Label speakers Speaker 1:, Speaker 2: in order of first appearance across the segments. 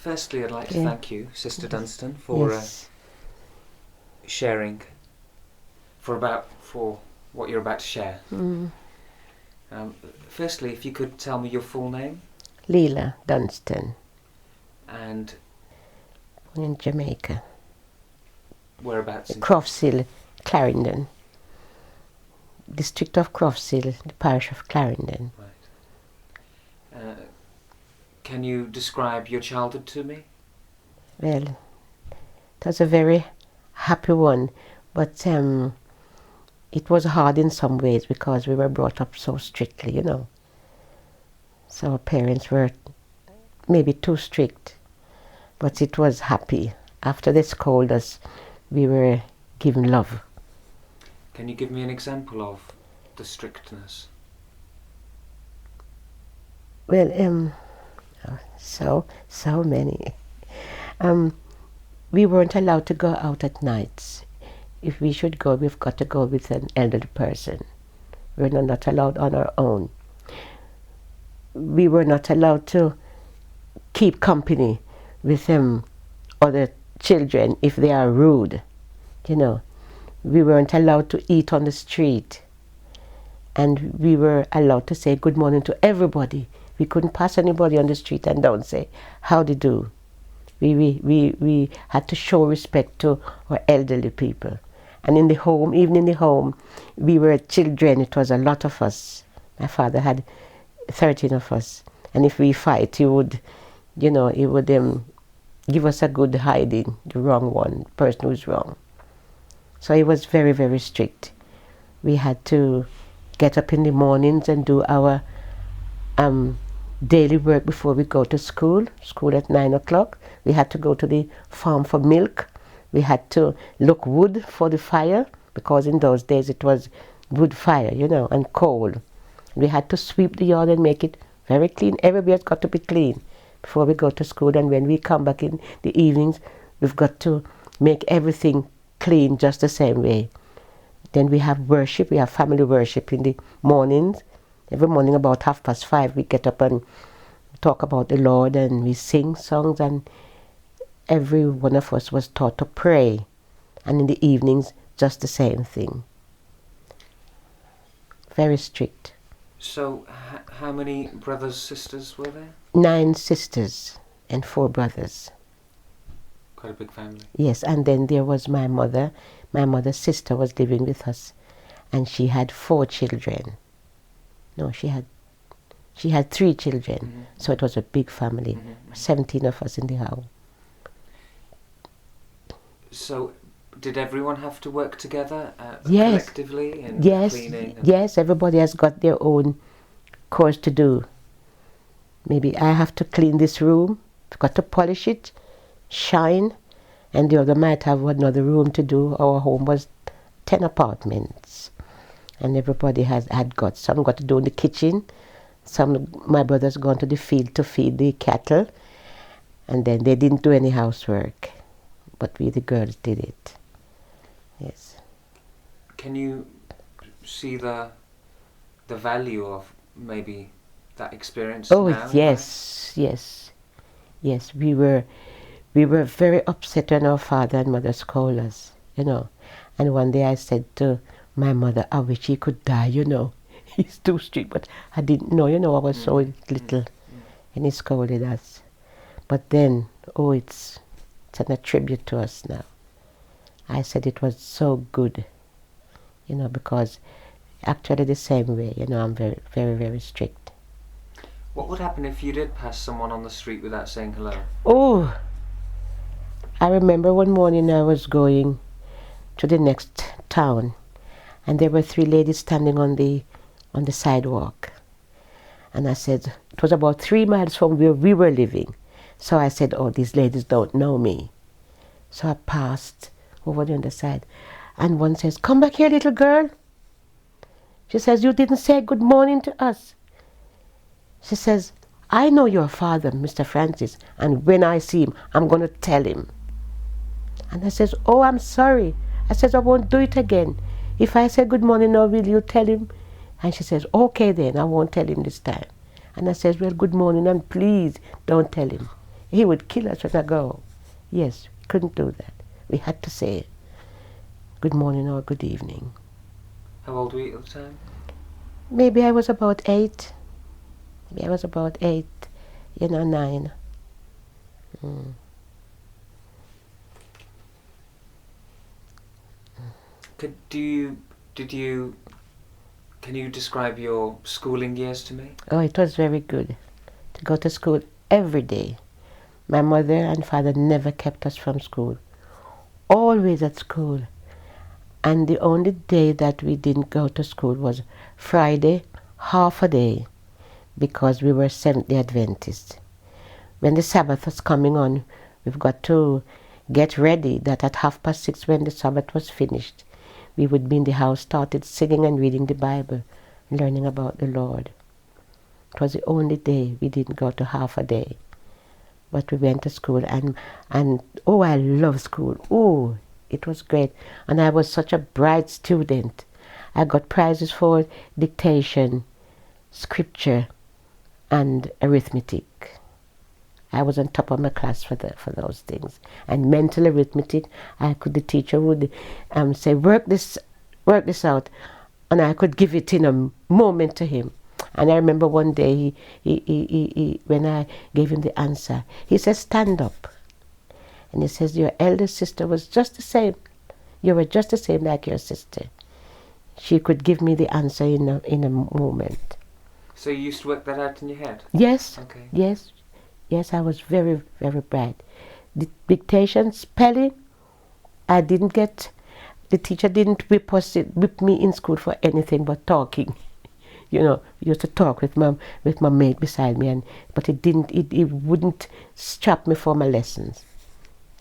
Speaker 1: Firstly, I'd like to thank you, Sister Dunstan, for sharing, for what you're about to share. Firstly, if you could tell me your full name.
Speaker 2: Leela Dunstan.
Speaker 1: And?
Speaker 2: In Jamaica.
Speaker 1: Whereabouts?
Speaker 2: Crofts Hill, Clarendon. District of Crofts Hill, the parish of Clarendon.
Speaker 1: Right. Can you describe your childhood to me?
Speaker 2: Well, it was a very happy one, but it was hard in some ways because we were brought up so strictly, you know. So our parents were maybe too strict, but it was happy. After they scolded us, we were given love.
Speaker 1: Can you give me an example of the strictness?
Speaker 2: Well, so many. We weren't allowed to go out at nights. If we should go, we've got to go with an elderly person. We're not allowed on our own. We were not allowed to keep company with other children if they are rude, you know. We weren't allowed to eat on the street, and we were allowed to say good morning to everybody. We couldn't pass anybody on the street and don't say how they do. We had to show respect to our elderly people. And in the home, even in the home, we were children. It was a lot of us. My father had 13 of us, and if we fight, he would give us a good hiding, the wrong one, the person who's wrong. So he was very, very strict. We had to get up in the mornings and do our daily work before we go to school at 9 o'clock. We had to go to the farm for milk. We had to look wood for the fire, because in those days it was wood fire, you know, and coal. We had to sweep the yard and make it very clean. Everywhere's got to be clean before we go to school. And when we come back in the evenings, we've got to make everything clean just the same way. Then we have worship. We have family worship in the mornings. Every morning about 5:30 we get up and talk about the Lord, and we sing songs, and every one of us was taught to pray. And in the evenings, just the same thing. Very strict.
Speaker 1: So, how many brothers, sisters were there?
Speaker 2: 9 sisters and 4 brothers.
Speaker 1: Quite a big family.
Speaker 2: Yes, and then there was my mother. My mother's sister was living with us, and she had 4 children. No, she had 3 children, mm-hmm. So it was a big family, mm-hmm. 17 of us in the house.
Speaker 1: So, did everyone have to work together
Speaker 2: yes.
Speaker 1: collectively in
Speaker 2: yes.
Speaker 1: cleaning?
Speaker 2: Yes, everybody has got their own chores to do. Maybe I have to clean this room, I've got to polish it, shine, and the other might have another room to do. Our home was 10 apartments, and everybody had got some got to do in the kitchen. My brother's gone to the field to feed the cattle, and then they didn't do any housework, but we, the girls, did it. Yes.
Speaker 1: Can you see the value of maybe that experience?
Speaker 2: Oh,
Speaker 1: now,
Speaker 2: yes, right? Yes. We were very upset when our father and mother scolded us, you know. And one day I said to my mother, I wish he could die, you know. He's too strict, but I didn't know, you know, I was so little, and he scolded us. But then, it's an attribute to us now. I said it was so good, you know, because actually the same way, you know, I'm very, very, very strict.
Speaker 1: What would happen if you did pass someone on the street without saying hello?
Speaker 2: Oh, I remember one morning I was going to the next town, and there were 3 ladies standing on the sidewalk. And I said, it was about 3 miles from where we were living. So I said, these ladies don't know me. So I passed over the other side, and one says, come back here, little girl. She says, you didn't say good morning to us. She says, I know your father, Mr. Francis, and when I see him, I'm going to tell him. And I says, I'm sorry. I says, I won't do it again. If I say good morning now, will you tell him? And she says, okay then, I won't tell him this time. And I says, well, good morning, and please don't tell him. He would kill us when I go. Yes, couldn't do that. We had to say good morning or good evening.
Speaker 1: How old were you at the time?
Speaker 2: Maybe I was about 8. Maybe I was about 8, 9. Mm.
Speaker 1: Can you describe your schooling years to me?
Speaker 2: Oh, it was very good to go to school every day. My mother and father never kept us from school. Always at school. And the only day that we didn't go to school was Friday, half a day, because we were Seventh-day Adventists. When the Sabbath was coming on, we've got to get ready that at 6:30 when the Sabbath was finished, we would be in the house, started singing and reading the Bible, learning about the Lord. It was the only day we didn't go to half a day. But we went to school and oh, I love school. Oh, it was great. And I was such a bright student. I got prizes for dictation, scripture, and arithmetic. I was on top of my class for those things. And mental arithmetic, the teacher would say, work this out, and I could give it in a moment to him. And I remember one day he when I gave him the answer, he said, stand up. And he says, your elder sister was just the same. You were just the same like your sister. She could give me the answer in a moment.
Speaker 1: So you used to work that out in your head?
Speaker 2: Yes.
Speaker 1: Okay.
Speaker 2: Yes, I was very, very bright. The dictation, spelling, I didn't get, the teacher didn't whip me in school for anything but talking. We used to talk with my mate beside me, but it wouldn't strap me for my lessons.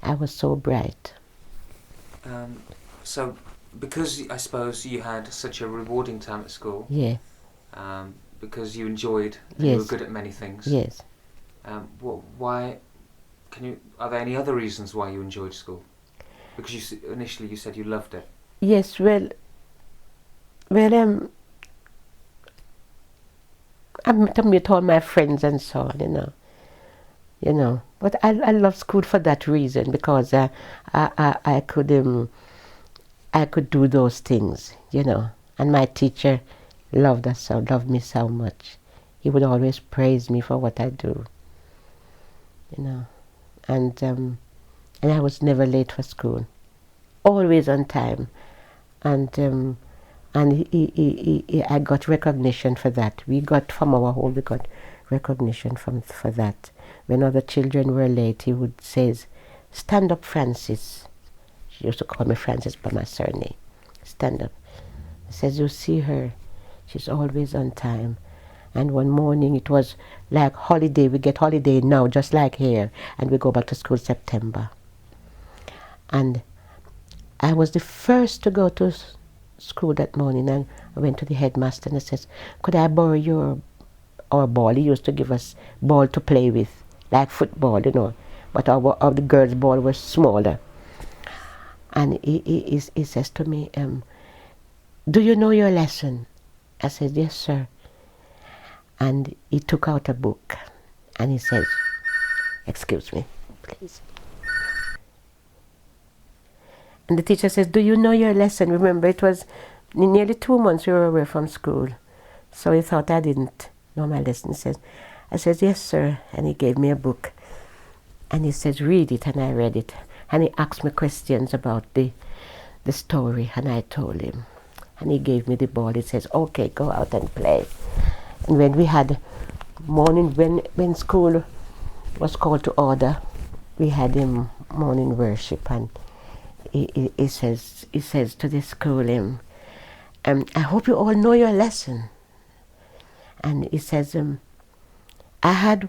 Speaker 2: I was so bright.
Speaker 1: So, because I suppose you had such a rewarding time at school.
Speaker 2: Yeah.
Speaker 1: Because you enjoyed and
Speaker 2: yes.
Speaker 1: you were good at many things.
Speaker 2: Yes.
Speaker 1: Why? Are there any other reasons why you enjoyed school? Because initially you said you loved it.
Speaker 2: Yes. Well. I met all my friends and so on, But I love school for that reason, because I could do those things, And my teacher loved me so much. He would always praise me for what I do, And I was never late for school, always on time, and I got recognition for that. We got recognition for that. When other children were late, he would say, stand up, Francis. She used to call me Francis by my surname. Stand up. He says, you see her, she's always on time. And one morning, it was like holiday. We get holiday now, just like here, and we go back to school September. And I was the first to go to school that morning, and I went to the headmaster and I says, could I borrow our ball? He used to give us ball to play with, like football, but our the girls' ball was smaller. And he says to me, do you know your lesson? I said, yes, sir. And he took out a book and he says, excuse me, please. And the teacher says, do you know your lesson? Remember, it was nearly 2 months we were away from school. So he thought I didn't know my lesson. I said, yes, sir. And he gave me a book. And he says, read it. And I read it. And he asked me questions about the story. And I told him. And he gave me the ball. He says, okay, go out and play. And when we had morning, when school was called to order, we had morning worship. And he says to the school, I hope you all know your lesson. And he says, I had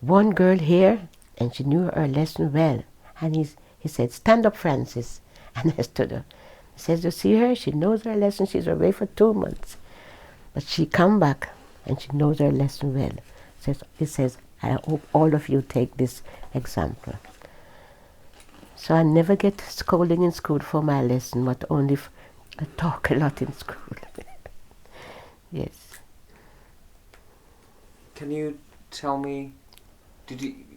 Speaker 2: one girl here, and she knew her lesson well. And he said, stand up, Francis. And I stood up. He says, you see her? She knows her lesson. She's away for 2 months. But she come back, and she knows her lesson well. He says, I hope all of you take this example. So I never get scolding in school for my lesson, but only I talk a lot in school. Yes.
Speaker 1: Can you tell me,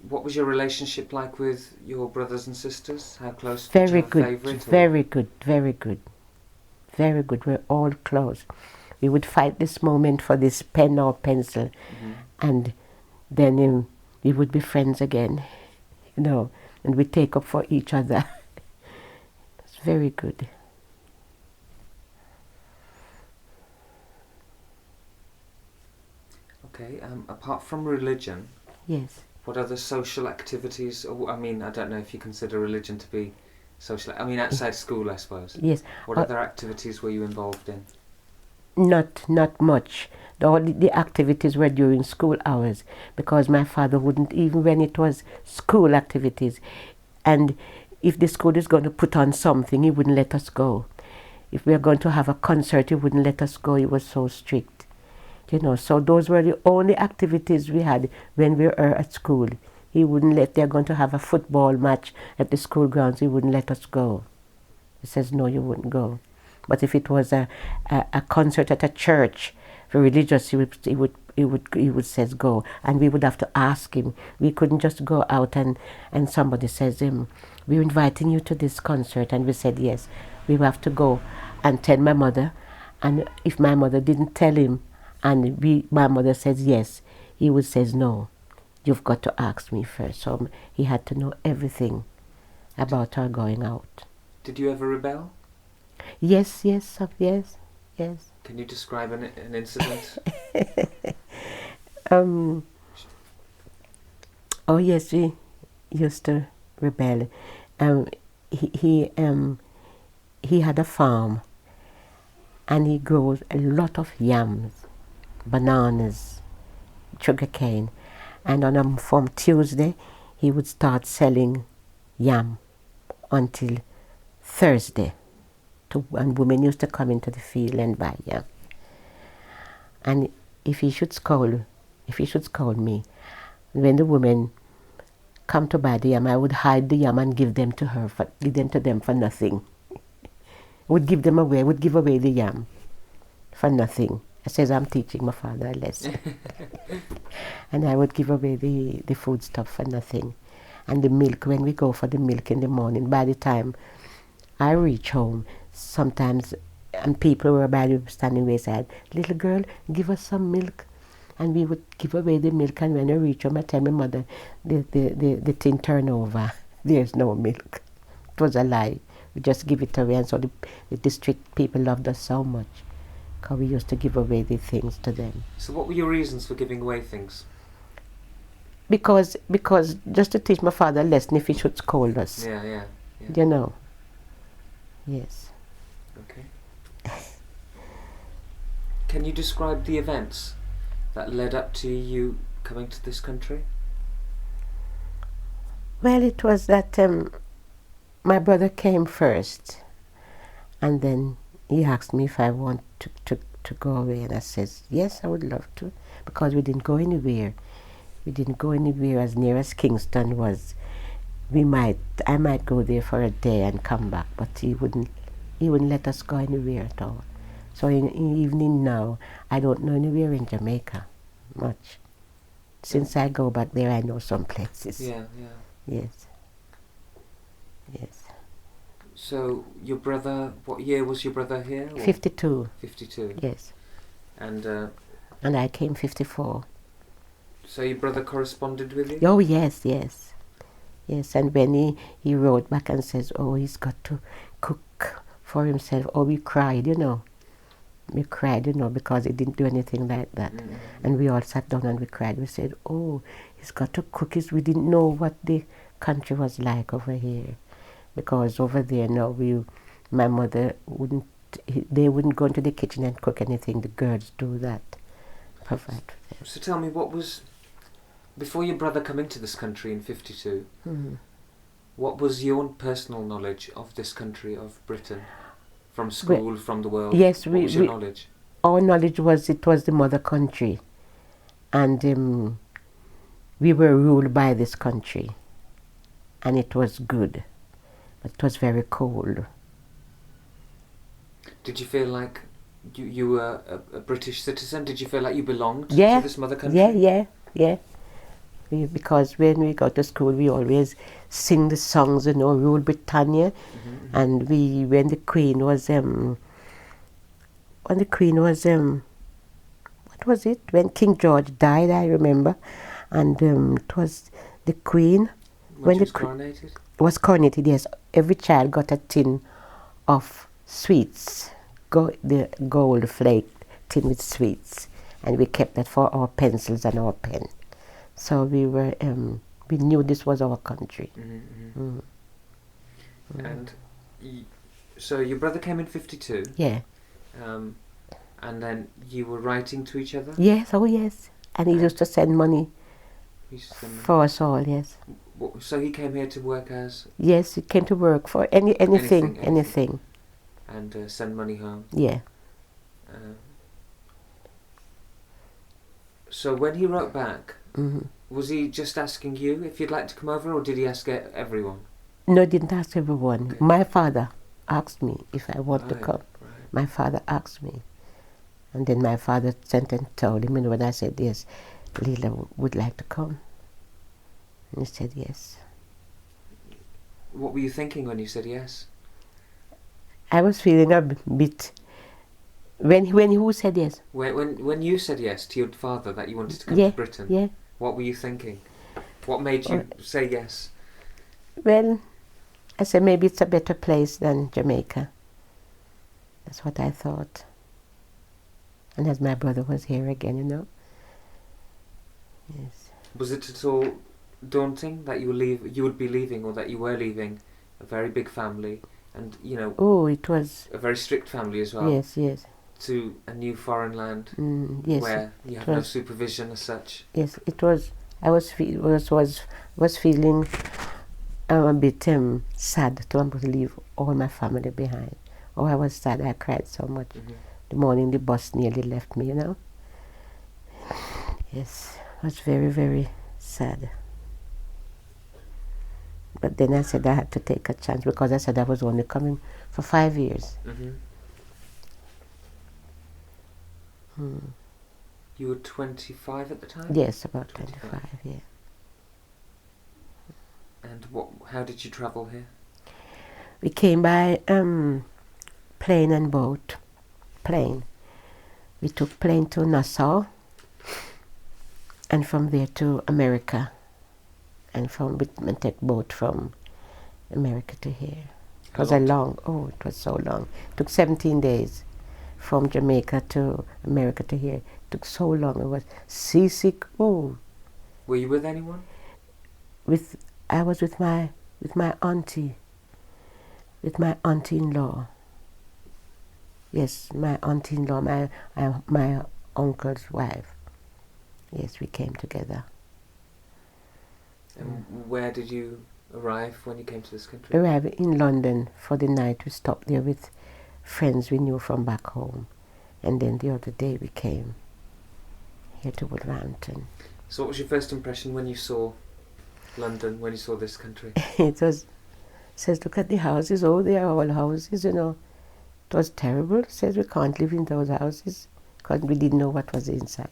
Speaker 1: What was your relationship like with your brothers and sisters? How close? Did you
Speaker 2: Very
Speaker 1: have a
Speaker 2: good,
Speaker 1: favourite?
Speaker 2: very good, very good, very good. We're all close. We would fight this moment for this pen or pencil, and then we would be friends again, and we take up for each other. It's very good.
Speaker 1: Okay. Apart from religion,
Speaker 2: Yes.
Speaker 1: what other social activities? I mean, I don't know if you consider religion to be social. I mean, outside school, I suppose.
Speaker 2: Yes.
Speaker 1: What other activities were you involved in?
Speaker 2: Not much. All the activities were during school hours, because my father wouldn't, even when it was school activities, and if the school is going to put on something, he wouldn't let us go. If we are going to have a concert, he wouldn't let us go. He was so strict. So those were the only activities we had when we were at school. He wouldn't let, they're going to have a football match at the school grounds, he wouldn't let us go. He says, no, you wouldn't go. But if it was a concert at a church, for religious, he would says go, and we would have to ask him. We couldn't just go out and somebody says, we're inviting you to this concert, and we said yes. We would have to go and tell my mother, and if my mother didn't tell him, and my mother says yes, he would says no. You've got to ask me first. So he had to know everything about our going out.
Speaker 1: Did you ever rebel?
Speaker 2: Yes.
Speaker 1: Can you describe an incident?
Speaker 2: Oh yes, we used to rebel. He had a farm, and he grows a lot of yams, bananas, sugarcane, and from Tuesday he would start selling yam until Thursday. And women used to come into the field and buy yam. And if he should scold me, when the women come to buy the yam, I would hide the yam and give them to them for nothing. Would give them away, would give away the yam for nothing. I says, I'm teaching my father a lesson. And I would give away the food stuff for nothing. And the milk, when we go for the milk in the morning, by the time I reach home, sometimes, and people were standing beside, little girl, give us some milk. And we would give away the milk, and when I reach home, I tell my mother, the tin turn over. There's no milk. It was a lie. We just give it away, and so the district people loved us so much, because we used to give away the things to them.
Speaker 1: So what were your reasons for giving away things?
Speaker 2: Because just to teach my father a lesson if he should scold us.
Speaker 1: Yeah.
Speaker 2: Yes.
Speaker 1: Okay. Can you describe the events that led up to you coming to this country?
Speaker 2: Well, it was that my brother came first, and then he asked me if I want to go away, and I says, yes, I would love to, because we didn't go anywhere. We didn't go anywhere as near as Kingston was. I might go there for a day and come back, but he wouldn't let us go anywhere at all. So in the evening now, I don't know anywhere in Jamaica much. Since I go back there, I know some places.
Speaker 1: Yeah.
Speaker 2: Yes.
Speaker 1: So your brother, what year was your brother here?
Speaker 2: 52.
Speaker 1: 52.
Speaker 2: Yes.
Speaker 1: And
Speaker 2: I came 54.
Speaker 1: So your brother corresponded with you?
Speaker 2: Oh, yes. Yes, and when he wrote back and says, oh, he's got to cook for himself. Oh, we cried, We cried, because he didn't do anything like that. Mm-hmm. And we all sat down and we cried. We said, oh, he's got to cook. We didn't know what the country was like over here. Because over there now, my mother they wouldn't go into the kitchen and cook anything. The girls do that. Provide for them.
Speaker 1: So tell me, before your brother come into this country in 52, what was your personal knowledge of this country, of Britain? From school, from the world?
Speaker 2: Yes,
Speaker 1: what was your knowledge?
Speaker 2: Our knowledge was it was the mother country. And we were ruled by this country. And it was good. But it was very cold.
Speaker 1: Did you feel like you were a British citizen? Did you feel like you belonged to this mother country?
Speaker 2: Yeah. Because when we go to school, we always sing the songs, Rule Britannia. And when the Queen was, what was it? When King George died, I remember. And it was the Queen.
Speaker 1: When she was coronated?
Speaker 2: Was coronated, yes. Every child got a tin of sweets, the gold flake tin with sweets. And we kept that for our pencils and our pen. So we knew this was our country.
Speaker 1: And so your brother came in 52?
Speaker 2: Yeah.
Speaker 1: And then you were writing to each other?
Speaker 2: Yes, oh yes. And he used to send money for us all, yes.
Speaker 1: So he came here to work as?
Speaker 2: Yes, he came to work for anything.
Speaker 1: And send money home?
Speaker 2: Yeah.
Speaker 1: So when he wrote back, was he just asking you if you'd like to come over, or did he ask everyone?
Speaker 2: No, he didn't ask everyone.
Speaker 1: Okay.
Speaker 2: My father asked me if I want to come.
Speaker 1: Right.
Speaker 2: My father asked me. And then my father sent and told him, and when I said yes, Leela would like to come. And he said yes.
Speaker 1: What were you thinking when you said yes?
Speaker 2: I was feeling a bit... When who said yes?
Speaker 1: When you said yes to your father that you wanted to come to Britain,
Speaker 2: yeah.
Speaker 1: What were you thinking? What made you say yes?
Speaker 2: Well, I said maybe it's a better place than Jamaica. That's what I thought. And as my brother was here again, Yes.
Speaker 1: Was it at all daunting that you would be leaving, or that you were leaving a very big family, and
Speaker 2: Oh, it was
Speaker 1: a very strict family as well?
Speaker 2: Yes.
Speaker 1: To a new foreign land,
Speaker 2: yes,
Speaker 1: where you have no supervision as such.
Speaker 2: Yes, it was. I was feeling a bit sad to leave all my family behind. Oh, I was sad. I cried so much. The morning the bus nearly left me. Yes, it was very, very sad. But then I said I had to take a chance, because I said I was only coming for 5 years.
Speaker 1: You were 25 at the time?
Speaker 2: Yes, about 25, yeah.
Speaker 1: And how did you travel here?
Speaker 2: We came by plane and boat. Plane. We took plane to Nassau, and from there to America. And we take boat from America to here. It was it was so long. It took 17 days from Jamaica to America to here. It took so long. I was seasick. Oh.
Speaker 1: Were you with anyone?
Speaker 2: I was with my auntie. With my auntie-in-law. Yes, my auntie-in-law, my uncle's wife. Yes, we came together.
Speaker 1: And where did you arrive when you came to this country?
Speaker 2: Arrived in London for the night. We stopped there with friends we knew from back home. And then the other day we came here to Wolverhampton.
Speaker 1: So what was your first impression when you saw London, when you saw this country?
Speaker 2: Says, look at the houses. Oh, they are all houses, It was terrible. Says we can't live in those houses, because we didn't know what was inside,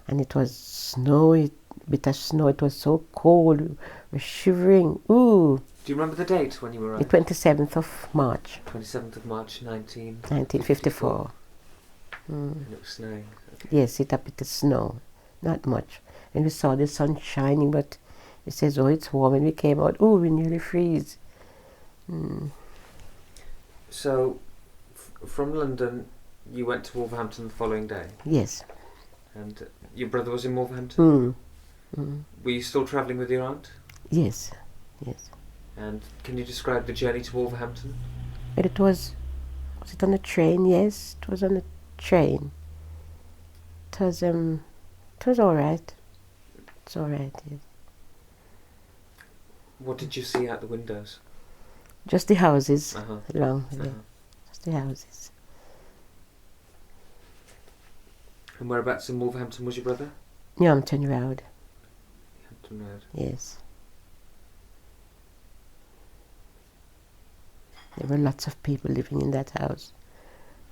Speaker 2: And it was snowy, bit of snow. It was so cold. We were shivering. Ooh.
Speaker 1: Do you remember the date when you arrived?
Speaker 2: The 27th of March.
Speaker 1: 27th of March,
Speaker 2: 1954.
Speaker 1: And it was snowing. Okay.
Speaker 2: Yes, it had a bit of snow. Not much. And we saw the sun shining, but it says, oh, it's warm. And we came out, oh, we nearly freeze.
Speaker 1: So, from London, you went to Wolverhampton the following day?
Speaker 2: Yes.
Speaker 1: And your brother was in Wolverhampton?
Speaker 2: Mm.
Speaker 1: Were you still travelling with your aunt?
Speaker 2: Yes.
Speaker 1: And can you describe the journey to Wolverhampton?
Speaker 2: But it was it on a train? Yes, it was on a train. It was all right. It's all right, yes.
Speaker 1: What did you see out the windows?
Speaker 2: Just the houses along there. Just the houses.
Speaker 1: And whereabouts in Wolverhampton was your brother?
Speaker 2: Hampton Road.
Speaker 1: Hampton Road.
Speaker 2: Yes. There were lots of people living in that house.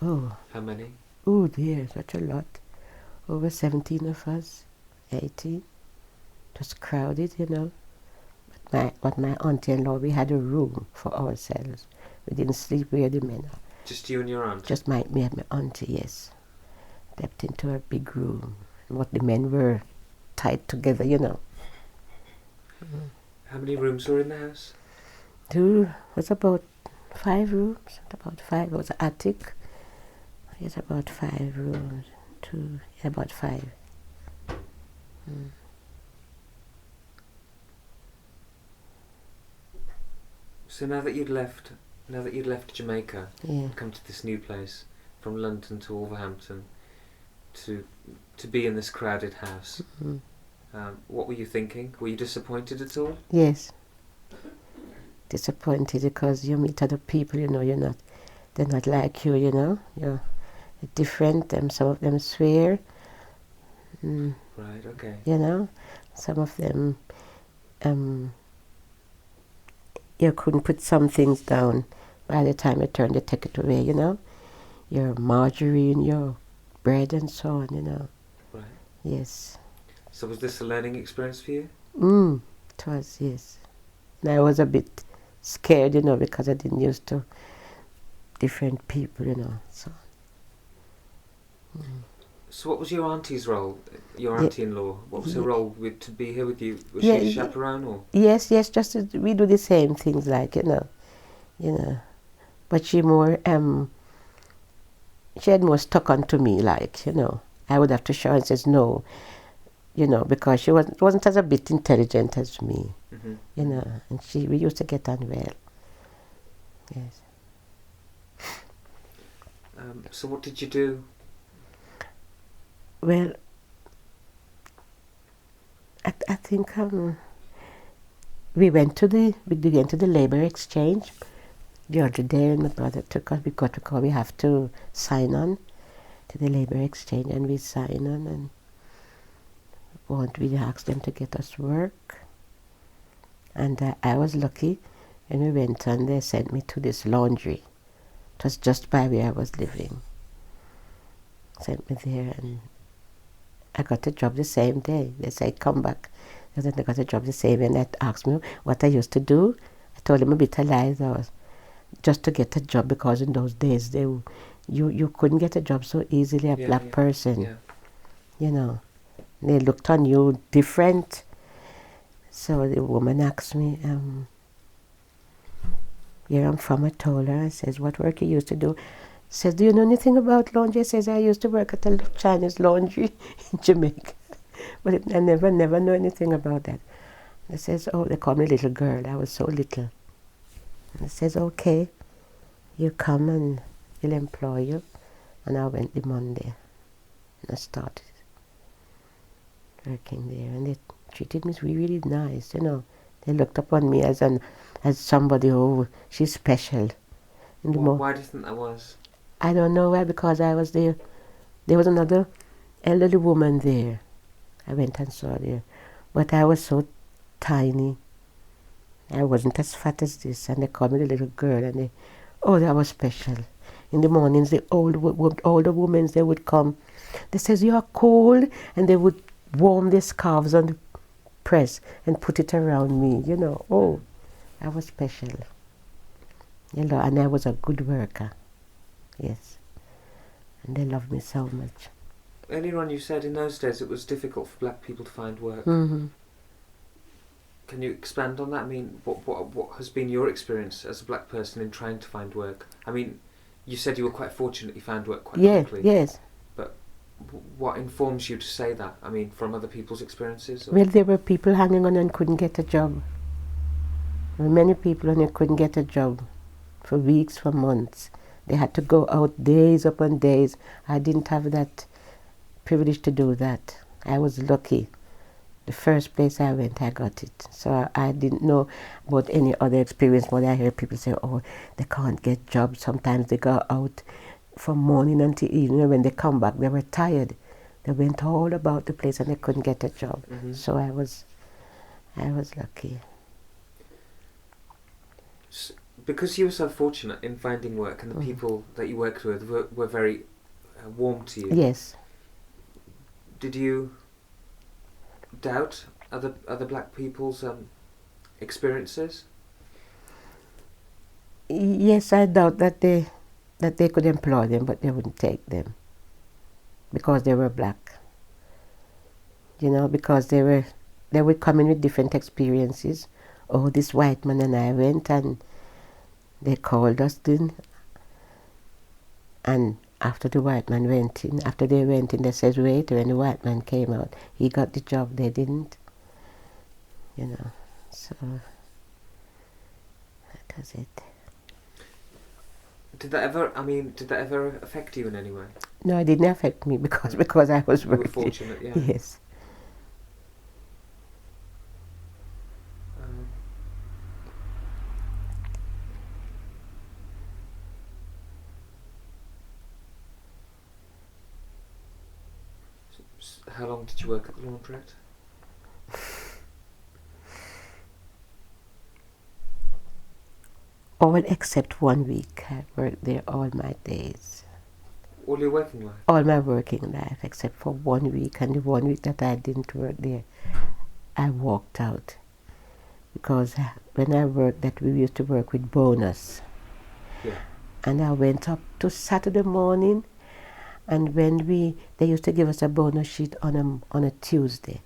Speaker 2: Oh.
Speaker 1: How many?
Speaker 2: Oh dear, such a lot. Over 17 of us. 18. It was crowded, But my auntie-in-law, we had a room for ourselves. We didn't sleep where the men are.
Speaker 1: Just you and your aunt?
Speaker 2: Just me and my auntie, yes. Stepped into a big room. What the men were tied together,
Speaker 1: How many rooms were in the house?
Speaker 2: There was about 5 rooms. About 5. It was an attic. It's about 5 rooms. About 5.
Speaker 1: So now that you'd left Jamaica,
Speaker 2: Yeah.
Speaker 1: come to this new place, from London to Wolverhampton, to be in this crowded house, what were you thinking? Were you disappointed at all?
Speaker 2: Yes. Disappointed because you meet other people, they're not like you, You're different. Some of them swear.
Speaker 1: Right, okay.
Speaker 2: Some of them, you couldn't put some things down. By the time you turn, they take it away, Your margarine, your bread and so on,
Speaker 1: Right.
Speaker 2: Yes.
Speaker 1: So was this a learning experience for you?
Speaker 2: It was, yes. And I was a bit scared, because I didn't used to different people, so.
Speaker 1: So what was your auntie's role, your auntie-in-law? What was her role to be here with you? Was
Speaker 2: Yeah,
Speaker 1: she a chaperone or?
Speaker 2: Yes, just we do the same things, like, But she had more stuck onto me, like, I would have to show and says no, because she wasn't as a bit intelligent as me, and we used to get on well. Yes.
Speaker 1: So what did you do?
Speaker 2: Well, I think we went to the labor exchange the other day, and my brother took us. We have to sign on to the labor exchange, and we sign on, and we asked them to get us work. And I was lucky, and we went on. They sent me to this laundry. It was just by where I was living. Sent me there, and I got a job the same day. They said, come back. And then I got a job the same day, and they asked me what I used to do. I told them a bit of lies. I was just to get a job, because in those days you couldn't get a job so easily, a black person. Yeah. They looked on you different. So the woman asked me, where I'm from. I told her. I says, what work you used to do? Says, do you know anything about laundry? I says, I used to work at a Chinese laundry in Jamaica. But I never know anything about that. I says, oh, they call me little girl. I was so little. And I says, okay, you come and we'll employ you. And I went the Monday. And I started working there. And they treated me really nice, They looked upon me as somebody who, she's special.
Speaker 1: Why do you think that was?
Speaker 2: I don't know why, because I was there. There was another elderly woman there. I went and saw her. But I was so tiny. I wasn't as fat as this. And they called me the little girl. And that was special. In the mornings, the older women, they would come. They says, you're cold. And they would warm their scarves on the press and put it around me, I was special. And I was a good worker. Yes. And they loved me so much.
Speaker 1: Earlier on you said in those days it was difficult for black people to find work.
Speaker 2: Mm-hmm.
Speaker 1: Can you expand on that? I mean, what has been your experience as a black person in trying to find work? I mean, you said you were quite fortunate, you found work quite quickly.
Speaker 2: Yes.
Speaker 1: But what informs you to say that? I mean, from other people's experiences? Or?
Speaker 2: Well, there were people hanging on and couldn't get a job. There were many people and they couldn't get a job for weeks, for months. They had to go out days upon days. I didn't have that privilege to do that. I was lucky. The first place I went, I got it. So I didn't know about any other experience, but I hear people say, oh, they can't get jobs. Sometimes they go out from morning until evening. When they come back, they were tired. They went all about the place and they couldn't get a job. Mm-hmm. So I was lucky.
Speaker 1: So, because you were so fortunate in finding work, and the people that you worked with were very warm to you.
Speaker 2: Yes.
Speaker 1: Did you doubt other black people's experiences?
Speaker 2: Yes, I doubt that they could employ them, but they wouldn't take them because they were black. Because they would come in with different experiences. Oh, this white man and I went and they called us in. And after they went in, they said, wait, when the white man came out, he got the job, they didn't. So that was it.
Speaker 1: Did that ever affect you in any way?
Speaker 2: No, it didn't affect me because I was
Speaker 1: You were
Speaker 2: working.
Speaker 1: fortunate, yeah.
Speaker 2: Yes.
Speaker 1: How long did you work at the laundrette?
Speaker 2: All except 1 week. I worked there all my days.
Speaker 1: All your working life?
Speaker 2: All my working life except for 1 week. And the 1 week that I didn't work there, I walked out. Because when I worked that, we used to work with bonus.
Speaker 1: Yeah.
Speaker 2: And I went up to Saturday morning, and they used to give us a bonus sheet on a Tuesday.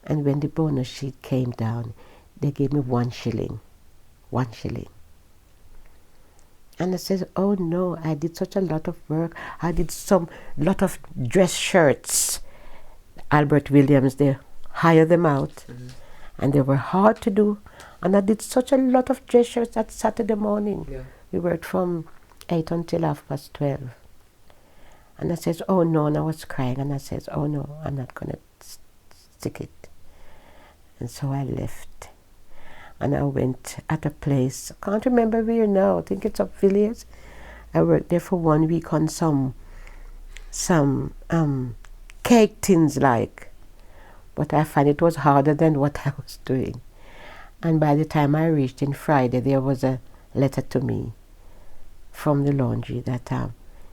Speaker 2: And when the bonus sheet came down, they gave me 1 shilling. 1 shilling. And I said, oh no, I did such a lot of work. I did lot of dress shirts. Albert Williams, they hired them out. Mm-hmm. And they were hard to do. And I did such a lot of dress shirts that Saturday morning.
Speaker 1: Yeah.
Speaker 2: We worked from 8 until 12:30. And I says, oh no, and I was crying. And I says, oh no, I'm not going to stick it. And so I left. And I went at a place, I can't remember where now, I think it's up Villiers. I worked there for 1 week on some cake tins like. But I find it was harder than what I was doing. And by the time I reached in Friday, there was a letter to me from the laundry that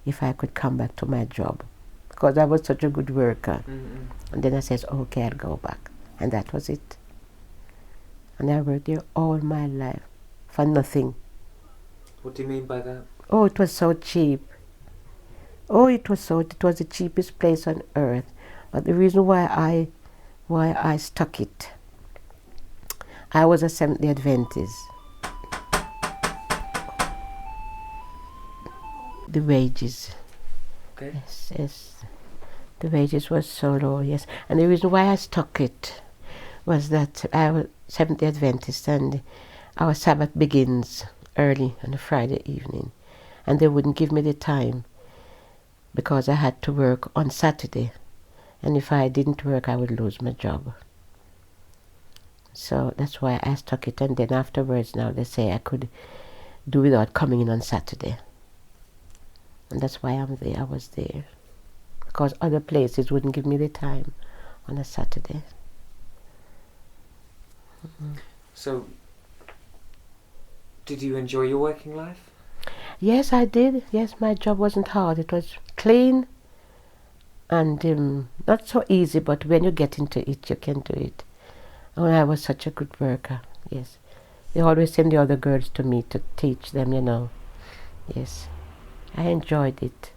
Speaker 2: if I could come back to my job, because I was such a good worker. Mm-hmm. And then I said, okay, I'll go back. And that was it. And I worked there all my life for nothing.
Speaker 1: What do you mean by that?
Speaker 2: Oh, it was so cheap. Oh, it was the cheapest place on earth. But the reason why I stuck it, I was a Seventh-day Adventist. The wages.
Speaker 1: Okay.
Speaker 2: Yes. The wages was so low, yes. And the reason why I stuck it was that I was Seventh-day Adventist and our Sabbath begins early on a Friday evening. And they wouldn't give me the time because I had to work on Saturday. And if I didn't work, I would lose my job. So that's why I stuck it. And then afterwards, now they say I could do without coming in on Saturday. And that's why I'm there. I was there. Because other places wouldn't give me the time on a Saturday. Mm-hmm.
Speaker 1: So, did you enjoy your working life?
Speaker 2: Yes, I did. Yes, my job wasn't hard. It was clean and not so easy, but when you get into it, you can do it. And I was such a good worker, yes. They always send the other girls to me to teach them, Yes, I enjoyed it.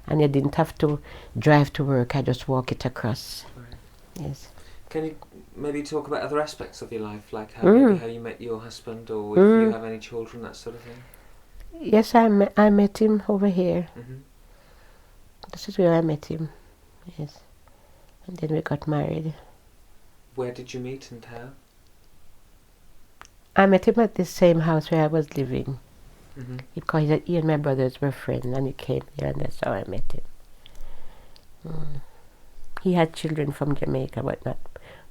Speaker 2: And I didn't have to drive to work. I just walk it across. Right. Yes.
Speaker 1: Can you maybe talk about other aspects of your life, like how you met your husband, or if you have any children, that sort of thing?
Speaker 2: Yes, I met him over here.
Speaker 1: Mm-hmm.
Speaker 2: This is where I met him. Yes. And then we got married.
Speaker 1: Where did you meet and how?
Speaker 2: I met him at the same house where I was living.
Speaker 1: Mm-hmm.
Speaker 2: Because he and my brothers were friends, and he came here, and that's how I met him. He had children from Jamaica,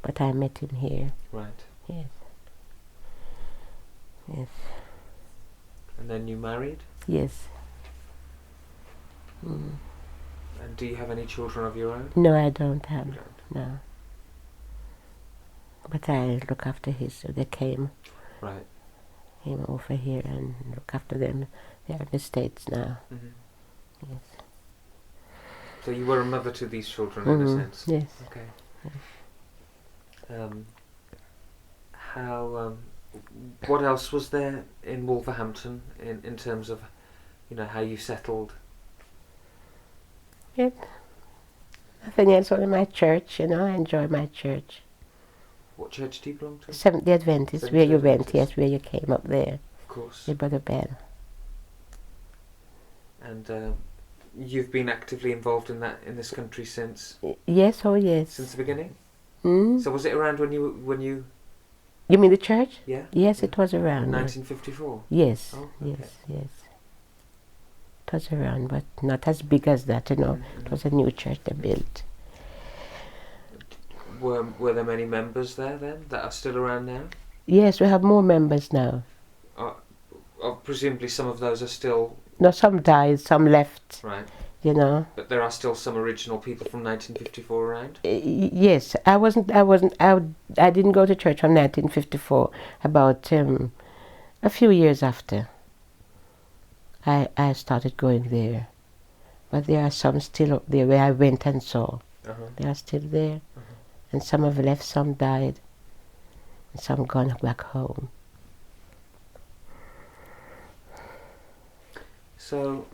Speaker 2: but I met him here.
Speaker 1: Right.
Speaker 2: Yes. Yes.
Speaker 1: And then you married?
Speaker 2: Yes.
Speaker 1: And do you have any children of your own?
Speaker 2: No, I don't have.
Speaker 1: You don't?
Speaker 2: No. But I look after his, so they came.
Speaker 1: Right.
Speaker 2: Came over here and look after them. They're in the States now.
Speaker 1: Mm-hmm.
Speaker 2: Yes.
Speaker 1: So you were a mother to these children in a sense?
Speaker 2: Yes.
Speaker 1: Okay.
Speaker 2: Yes.
Speaker 1: How? What else was there in Wolverhampton in terms of, how you settled?
Speaker 2: Yep. Nothing else, only my church, I enjoy my church.
Speaker 1: What church do you belong to?
Speaker 2: Seventh-day Adventist, where you went, yes, where you came up there.
Speaker 1: Of course.
Speaker 2: With Brother Ben.
Speaker 1: And you've been actively involved in this country since?
Speaker 2: Yes, oh yes.
Speaker 1: Since the beginning?
Speaker 2: Mm.
Speaker 1: So was it around when you?
Speaker 2: You mean the church?
Speaker 1: Yeah.
Speaker 2: Yes,
Speaker 1: yeah.
Speaker 2: It was around.
Speaker 1: In 1954?
Speaker 2: Yes,
Speaker 1: Oh, okay.
Speaker 2: yes. It was around, but not as big as that,
Speaker 1: Mm-hmm.
Speaker 2: It was a new church they built.
Speaker 1: Were there many members there then that are still around now?
Speaker 2: Yes, we have more members now.
Speaker 1: Presumably some of those are still...
Speaker 2: No, some died, some left.
Speaker 1: Right.
Speaker 2: But
Speaker 1: there are still some original people from 1954 around?
Speaker 2: Yes, I didn't go to church from 1954. About a few years after, I started going there. But there are some still up there where I went and saw.
Speaker 1: Uh-huh.
Speaker 2: They are still there.
Speaker 1: Uh-huh.
Speaker 2: And some have left, some died, and some gone back home.
Speaker 1: So,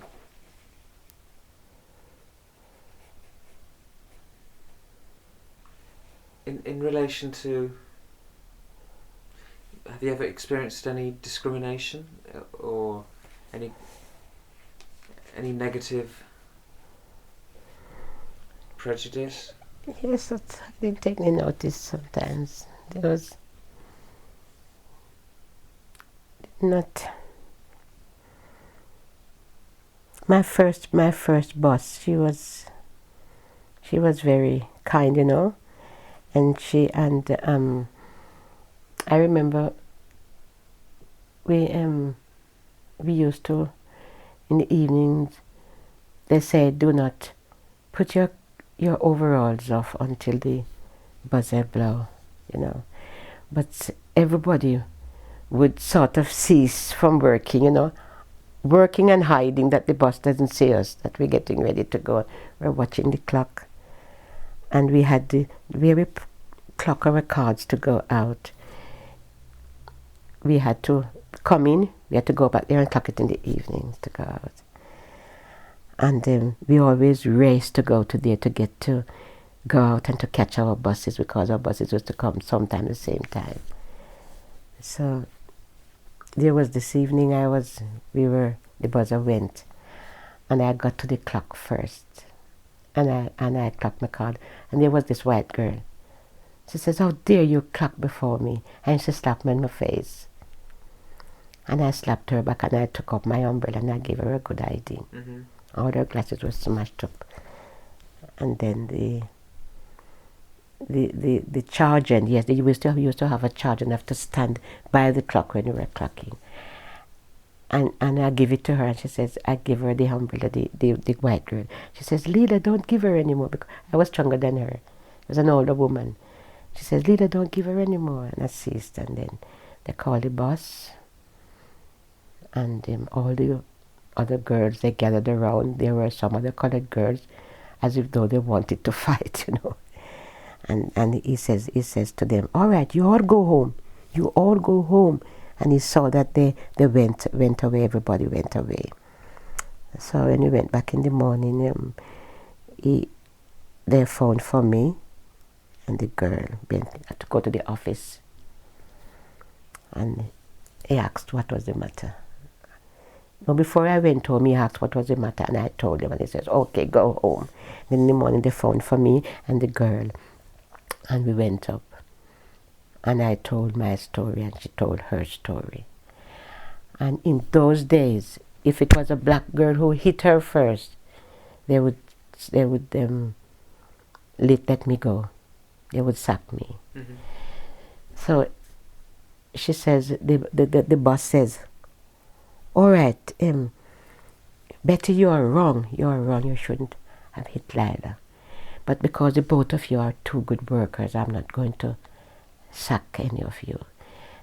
Speaker 1: in relation to, have you ever experienced any discrimination or any negative prejudice?
Speaker 2: Yes, I didn't take any notice sometimes. There was not... My first boss, she was very kind, and I remember we used to, in the evenings, they said, do not put your overalls off until the buzzer blow, But everybody would sort of cease from working, working and hiding that the boss doesn't see us, that we're getting ready to go. We're watching the clock. And we had where we clock our cards to go out. We had to come in, we had to go back there and clock it in the evenings to go out. And we always raced to go to there to get to go out and to catch our buses, because our buses used to come sometime the same time. So there was this evening the buzzer went, and I got to the clock first, and I clocked my card, and there was this white girl. She says, "How dare you clock before me?" And she slapped me in my face. And I slapped her back, and I took up my umbrella and I gave her a good hiding.
Speaker 1: Mm-hmm.
Speaker 2: All her glasses were smashed up. And then the sergeant, yes, they used to have a sergeant have to stand by the clock when we were clocking. And I give it to her, and she says, I give her the umbrella, the white girl. She says, "Lila, don't give her anymore," because I was stronger than her. I was an older woman. She says, "Lila, don't give her anymore." And I ceased, and then they called the boss, and all the other girls, they gathered around. There were some other colored girls, as if though they wanted to fight, And he says to them, "All right, you all go home. You all go home." And he saw that they went away. Everybody went away. So when we went back in the morning, they phoned for me and the girl. Had to go to the office. And he asked what was the matter. No, before I went home, he asked what was the matter, and I told him, and he says, "Okay, go home." Then in the morning, they phoned for me and the girl, and we went up. And I told my story, and she told her story. And in those days, if it was a black girl who hit her first, they would let me go. They would sack me. Mm-hmm. So she says, the boss says, "All right, Betty, you are wrong. You shouldn't have hit Lila. But because the both of you are two good workers, I'm not going to sack any of you."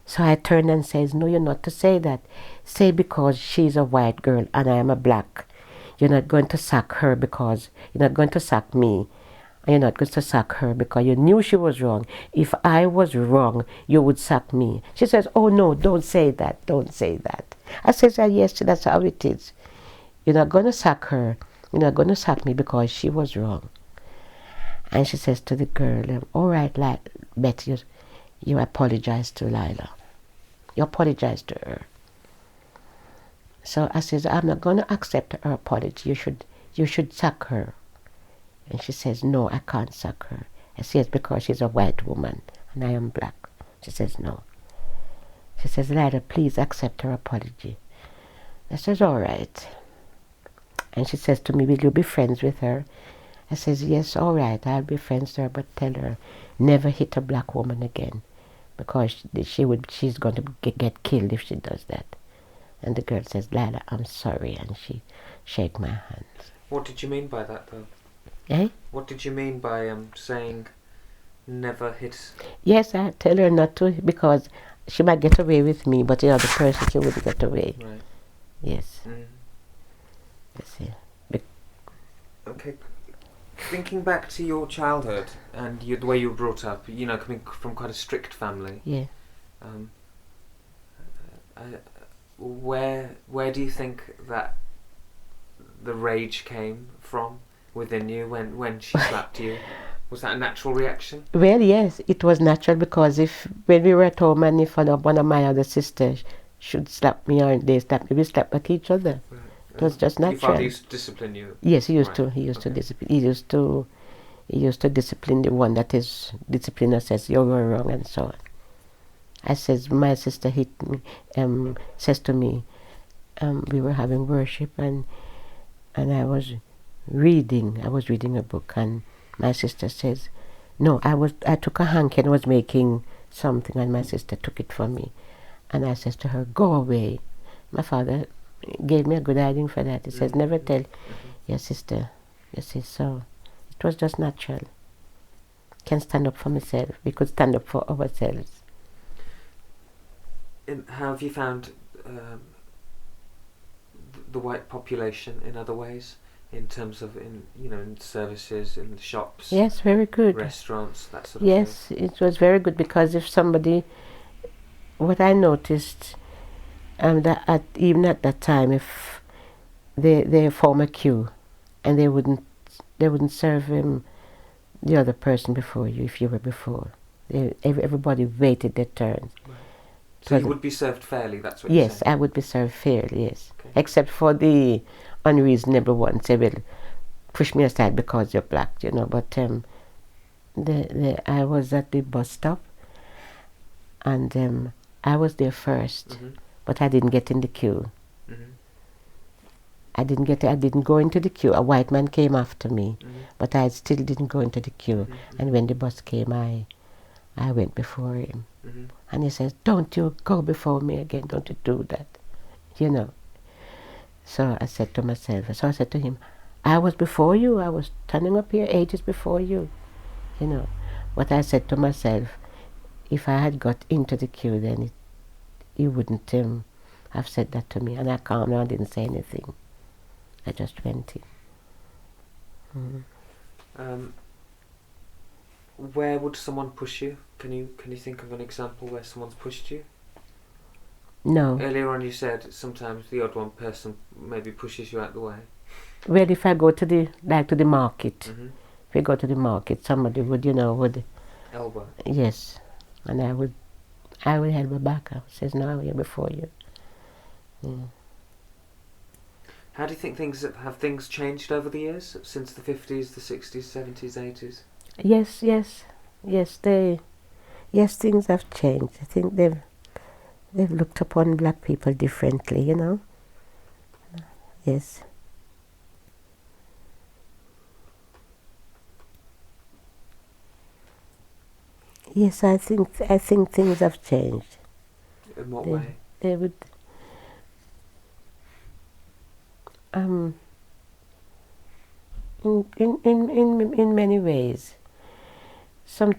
Speaker 2: So I turned and says, "No, you're not to say that. Say because she's a white girl and I am a black. You're not going to sack her because you're not going to sack me And you're not going to sack her because you knew she was wrong. If I was wrong, you would sack me. She says, oh no, don't say that, don't say that. I says, yes, that's how it is. You're not going to sack her. You're not going to sack me because she was wrong. And she says to the girl, all right, Betty, you apologize to Lila. You apologize to her. So I says, I'm not going to accept her apology. You should sack her. And she says, no, I can't sack her. I says, because she's a white woman and I am black. She says, no. She says, Lila, please accept her apology. I says, all right. And she says to me, will you be friends with her? I says, yes, all right, I'll be friends with her, but tell her never hit a black woman again, because she's going to get killed if she does that. And the girl says, Lila, I'm sorry, and she shake my hands.
Speaker 1: What did you mean by that, though?
Speaker 2: Eh?
Speaker 1: What did you mean by saying never hit?
Speaker 2: Yes, I tell her not to, because she might get away with me, but the other person, she wouldn't get away.
Speaker 1: Right.
Speaker 2: Yes.
Speaker 1: Mm.
Speaker 2: You see.
Speaker 1: Okay. Thinking back to your childhood and the way you were brought up, you know, coming from quite a strict family.
Speaker 2: Yeah.
Speaker 1: Where do you think that the rage came from within you when she slapped you? Was that a natural reaction?
Speaker 2: Well, yes, it was natural, because when we were at home and if one of my other sisters should slap me or they slap me, we slap back each other.
Speaker 1: Right.
Speaker 2: It was just natural.
Speaker 1: Your father used to discipline you?
Speaker 2: Yes, he used
Speaker 1: Right.
Speaker 2: to. He used to discipline. He used to discipline the one that is discipliner, says you were wrong and so on. I says, my sister hit me. Says to me, we were having worship and I was reading a book, and my sister says, no, I took a hanky and was making something, and my sister took it from me, and I says to her, go away. My father gave me a good idea for that. He says, never tell your sister. You see, so it was just natural. Can stand up for myself. We could stand up for ourselves.
Speaker 1: How have you found the white population in other ways, in terms of in services, in the shops?
Speaker 2: Yes, very good.
Speaker 1: Restaurants, that sort of
Speaker 2: yes,
Speaker 1: thing.
Speaker 2: It was very good, because if somebody, what I noticed, that even at that time, if they form a queue, and they wouldn't serve the other person before you if you were before. Everybody waited their turn.
Speaker 1: Right. So you would be served fairly, that's what you're saying?
Speaker 2: Yes, I would be served fairly, yes.
Speaker 1: Okay.
Speaker 2: Except for the unreasonable ones. They will push me aside because you're black, But I was at the bus stop, and I was there first, but I didn't get in the queue. I didn't go into the queue. A white man came after me, but I still didn't go into the queue. And when the bus came, I went before him. And he says, don't you go before me again, don't you do that, So I said to him, I was before you, I was turning up here ages before you, But I said to myself, if I had got into the queue, then he wouldn't have said that to me. And I calmed down, didn't say anything. I just went in.
Speaker 1: Where would someone push you? Can you think of an example where someone's pushed you?
Speaker 2: No.
Speaker 1: Earlier on you said sometimes the odd one person maybe pushes you out the way.
Speaker 2: Well, if I go to the market, if I go to the market, somebody would
Speaker 1: Elbow.
Speaker 2: Yes, and I would help her back. I says, no, I'm here before you. Yeah.
Speaker 1: How do you think things changed over the years, since the 50s, the 60s, 70s, 80s?
Speaker 2: Yes, things have changed. I think they've looked upon black people differently, Yes. Yes, I think things have changed.
Speaker 1: In what way?
Speaker 2: They would in many ways.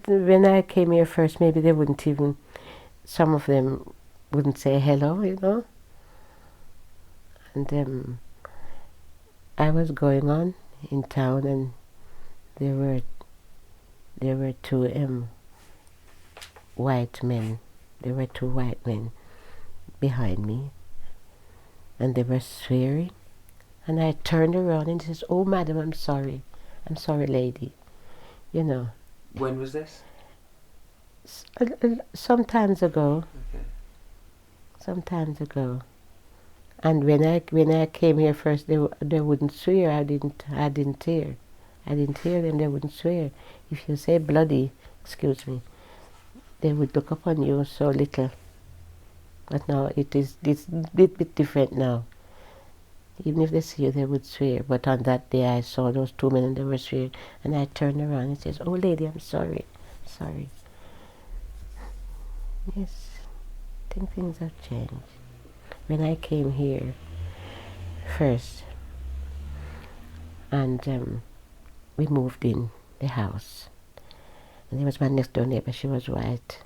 Speaker 2: When I came here first, maybe they wouldn't even, some of them wouldn't say hello, And I was going on in town, and there were there were two white men. There were two white men behind me, and they were swearing. And I turned around and says, "Oh, madam, I'm sorry, lady." You know.
Speaker 1: When was this?
Speaker 2: Sometimes ago.
Speaker 1: Okay.
Speaker 2: Sometimes ago. And when I came here first, they wouldn't swear. I didn't hear. I didn't hear them. They wouldn't swear. If you say bloody, excuse me, they would look upon you so little. But now it's a bit different now. Even if they see you, they would swear. But on that day, I saw those two men and they were swearing. And I turned around and says, "Oh, lady, I'm sorry. Sorry." Yes, I think things have changed. When I came here first, and we moved in the house, and there was my next door neighbor. She was white,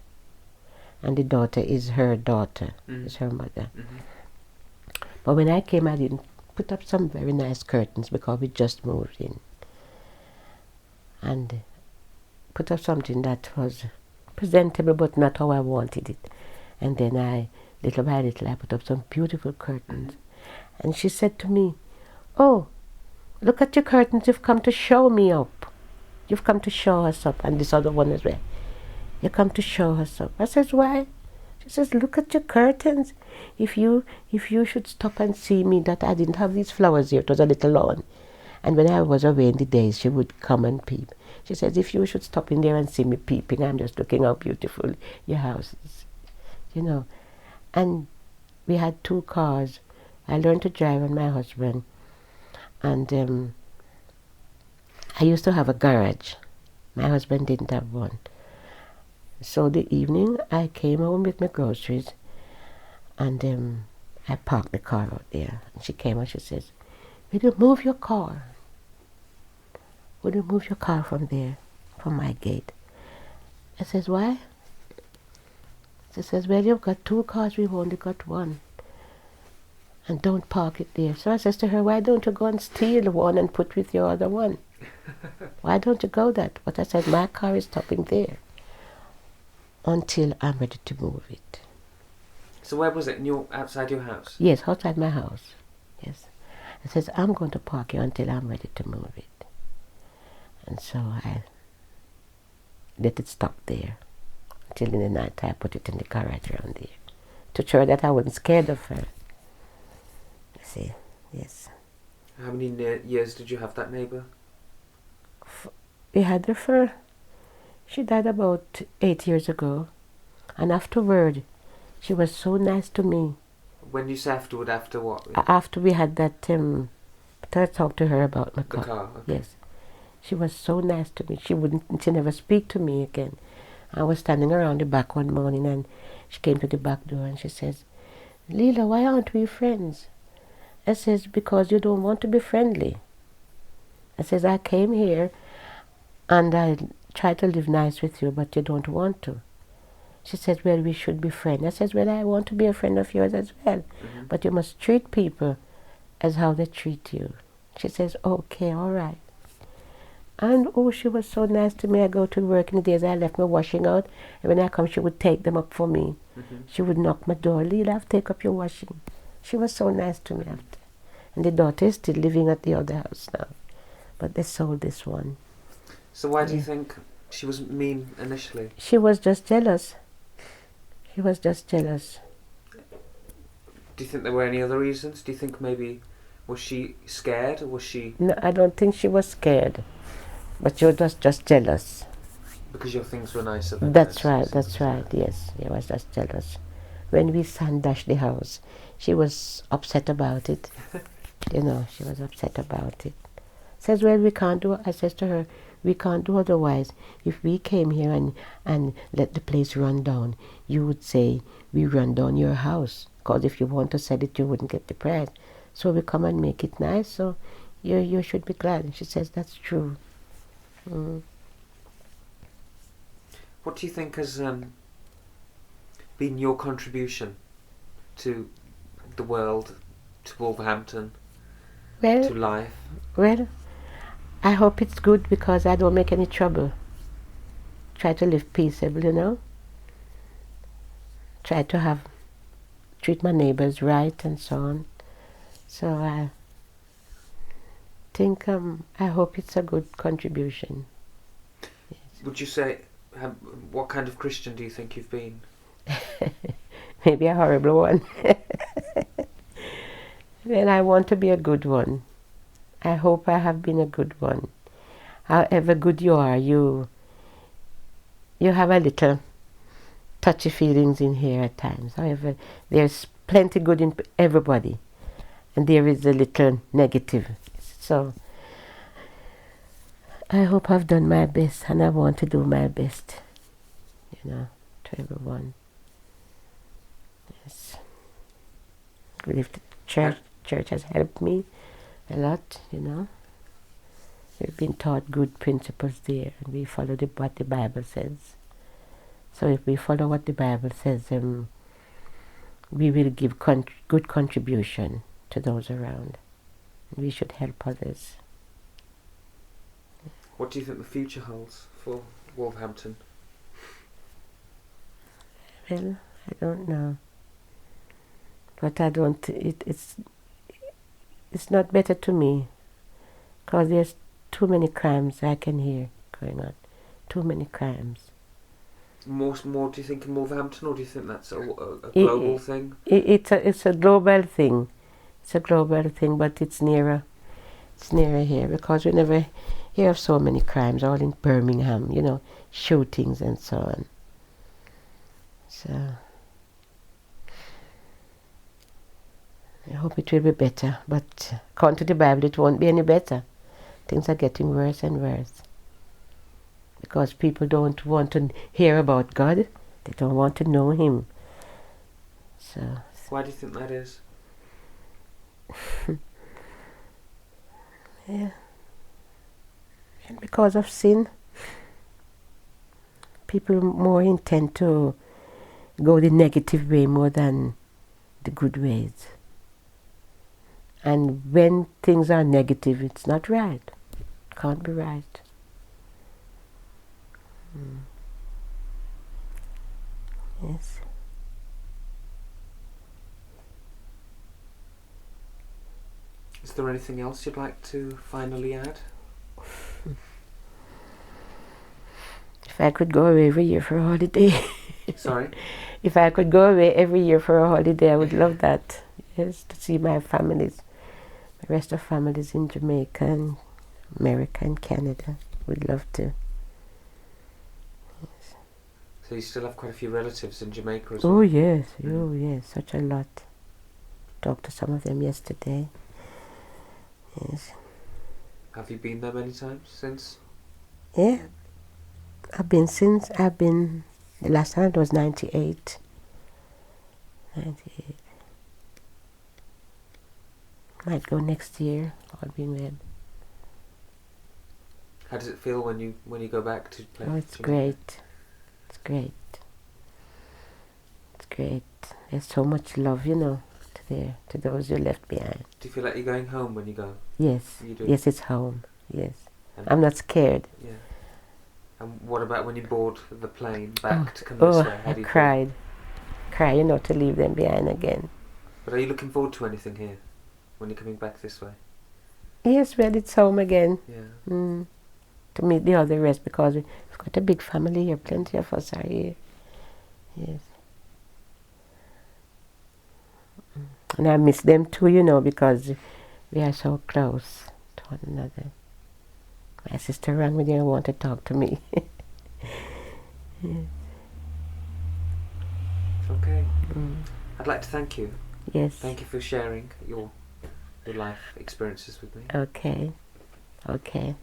Speaker 2: and the daughter is her daughter, is her mother. But when I came, I didn't put up some very nice curtains because we just moved in, and put up something that was presentable but not how I wanted it. And then little by little, I put up some beautiful curtains. And she said to me, "Oh, look at your curtains, you've come to show me up. You've come to show us up." And this other one as well. "You come to show us up." I says, "Why?" She says, "Look at your curtains. If you should stop and see me, that I didn't have these flowers here, it was a little lawn. And when I was away in the days, she would come and peep. She says, if you should stop in there and see me peeping, I'm just looking how beautiful your house is." You know. And we had 2 cars. I learned to drive on my husband. And I used to have a garage. My husband didn't have one. So the evening, I came home with my groceries, and I parked the car out there. And she came and she says, "Will you move your car? Will you move your car from there, from my gate?" I says, "Why?" She says, "Well, you've got 2 cars, we've only got 1. And don't park it there." So I says to her, "Why don't you go and steal one and put with your other one? Why don't you go that?" But I said, "My car is stopping there until I'm ready to move it."
Speaker 1: So where was it? Outside your house?
Speaker 2: Yes, outside my house. Yes. I says, "I'm going to park here until I'm ready to move it." And so I let it stop there. Till in the night I put it in the garage around there, to show that I wasn't scared of her. You see, yes.
Speaker 1: How many years did you have that neighbour?
Speaker 2: We had her she died about 8 years ago. And afterward, she was so nice to me.
Speaker 1: When you say afterward, after what?
Speaker 2: After we had that, I talked to her about my car.
Speaker 1: The car, okay.
Speaker 2: Yes. She was so nice to me. She never speak to me again. I was standing around the back one morning and she came to the back door and she says, "Leela, why aren't we friends?" I says, "Because you don't want to be friendly." I says, "I came here and I tried to live nice with you, but you don't want to." She says, "Well, we should be friends." I says, "Well, I want to be a friend of yours as well, but you must treat people as how they treat you." She says, "Okay, all right." And she was so nice to me. I go to work in the days I left my washing out, and when I come, she would take them up for me. She would knock my door, "Leela, I've take up your washing." She was so nice to me after. And the daughter is still living at the other house now, but they sold this one.
Speaker 1: So why do you think she was mean initially?
Speaker 2: She was just jealous. She was just jealous.
Speaker 1: Do you think there were any other reasons? Do you think maybe, was she scared, or was she...
Speaker 2: No, I don't think she was scared. But she was just jealous.
Speaker 1: Because your things were nicer?
Speaker 2: That's right, yes. She was just jealous. When we sandashed the house, she was upset about it. You know, she was upset about it. Says, "Well, we can't do," I says to her, "we can't do otherwise. If we came here and let the place run down, you would say, we run down your house. Because if you want to sell it, you wouldn't get the price. So we come and make it nice, so you should be glad." And she says, "That's true."
Speaker 1: What do you think has been your contribution to the world, to Wolverhampton, to life?
Speaker 2: Well, I hope it's good because I don't make any trouble. try to live peaceable, you know. Try to treat my neighbors right and so on. So I think, I hope it's a good contribution. Yes.
Speaker 1: Would you say, what kind of Christian do you think you've been?
Speaker 2: Maybe a horrible one. Well, I want to be a good one. I hope I have been a good one. However good you are, you have a little touchy feelings in here at times. However, there's plenty good in everybody, and there is a little negative. So I hope I've done my best, and I want to do my best, you know, to everyone. Yes. I believe the church has helped me a lot, you know. We've been taught good principles there, and we follow what the Bible says. So if we follow what the Bible says, we will give good contribution to those around. We should help others.
Speaker 1: What do you think the future holds for Wolverhampton?
Speaker 2: Well, I don't know. But I don't, it's not better to me, because there's too many crimes I can hear going on. Too many crimes.
Speaker 1: More do you think in Wolverhampton, or do you think that's a global thing?
Speaker 2: It's a global thing. It's a global thing, but it's nearer here, because we never hear of so many crimes, all in Birmingham, you know, shootings and so on. So I hope it will be better, but according to the Bible it won't be any better. Things are getting worse and worse, because people don't want to hear about God. They don't want to know Him. So
Speaker 1: why do you think that is?
Speaker 2: Yeah. And because of sin, people more intend to go the negative way more than the good ways. And when things are negative, it's not right. It can't be right. Yes.
Speaker 1: Is there anything else you'd like to finally add?
Speaker 2: If I could go away every year for a holiday.
Speaker 1: Sorry?
Speaker 2: If I could go away every year for a holiday, I would love that. Yes, to see my families, the rest of families in Jamaica and America and Canada. Would love to. Yes.
Speaker 1: So you still have quite a few relatives in Jamaica as well?
Speaker 2: Oh yes, oh yes, such a lot. Talked to some of them yesterday. Yes.
Speaker 1: Have you been there many times since?
Speaker 2: Yeah. The last time it was 98. 98. Might go next year, all being well.
Speaker 1: How does it feel when you go back to play?
Speaker 2: Oh, it's great. It's great. It's great. There's so much love, you know, to those you left behind.
Speaker 1: Do you feel like you're going home when you go?
Speaker 2: Yes.
Speaker 1: You do?
Speaker 2: Yes, it's home. Yes.
Speaker 1: And
Speaker 2: I'm not scared.
Speaker 1: yeah. And what about when you board the plane back to come this way? How do you
Speaker 2: cried. Cry, you know, to leave them behind again.
Speaker 1: But are you looking forward to anything here when you're coming back this way?
Speaker 2: Yes, well, it's home again.
Speaker 1: Yeah.
Speaker 2: To meet the other rest, because we've got a big family here. Plenty of us are here. Yes. And I miss them too, you know, because we are so close to one another. My sister rang me there and wanted to talk to me. Yes.
Speaker 1: Okay. I'd like to thank you.
Speaker 2: Yes.
Speaker 1: Thank you for sharing your life experiences with me.
Speaker 2: Okay. Okay.